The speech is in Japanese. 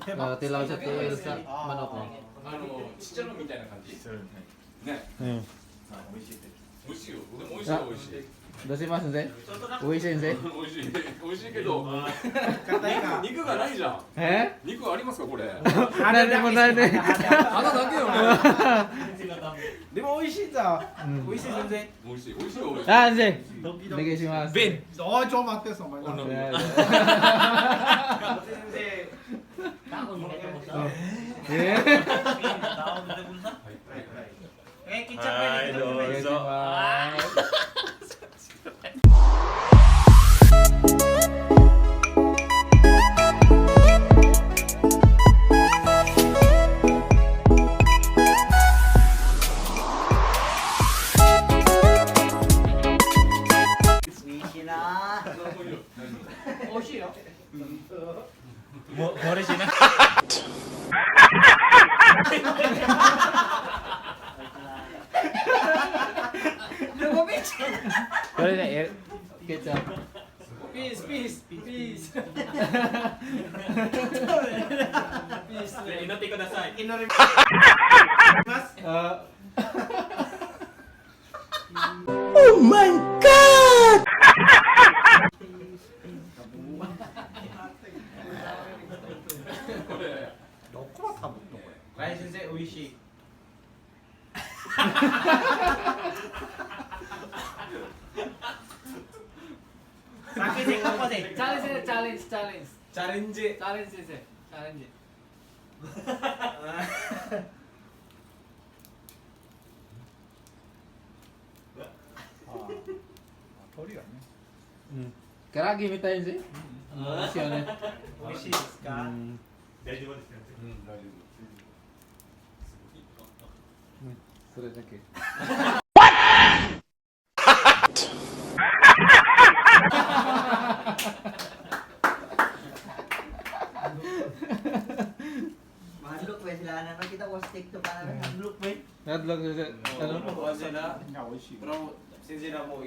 tilaw sa tuwil sa manok mo. ちっちゃいのみたいな感じ。ね。 Hmm. 美味しいって。美味しいよ。でも美味しいは美味しい。 Dosimasu sensei. Uwi sensei. 美味しい。美味しいけど。硬いか。肉がないじゃん。え？肉ありますかこれ。なんでもないね。穴だけよね。でも美味しいぞ。美味しい全然。美味しい。美味しいよ美味しい。あ、先生。お願いします。便。あ、ちょ待ってその前だ。え？ はいどうぞ。 美味しいよ。もうれしいな。 これね、ケチャップ。 Peace, peace, peace. 祈ってください。祈ります。あ、 どこは多分どこや。はい先生美味しい。 先生ここで。 チャレンジ、チャレンジ、チャレンジ。 チャレンジ。 チャレンジ先生。チャレンジ。 鳥がね。 Karagiみたいに。美味しいよね。 美味しいですか。 大丈夫ですよ。大丈夫。それだけ。 Mahalok ba sila? Nakita ko stick to parang handlook ba? Nadlog sa ano? 美味しい。 Pero 先生らもう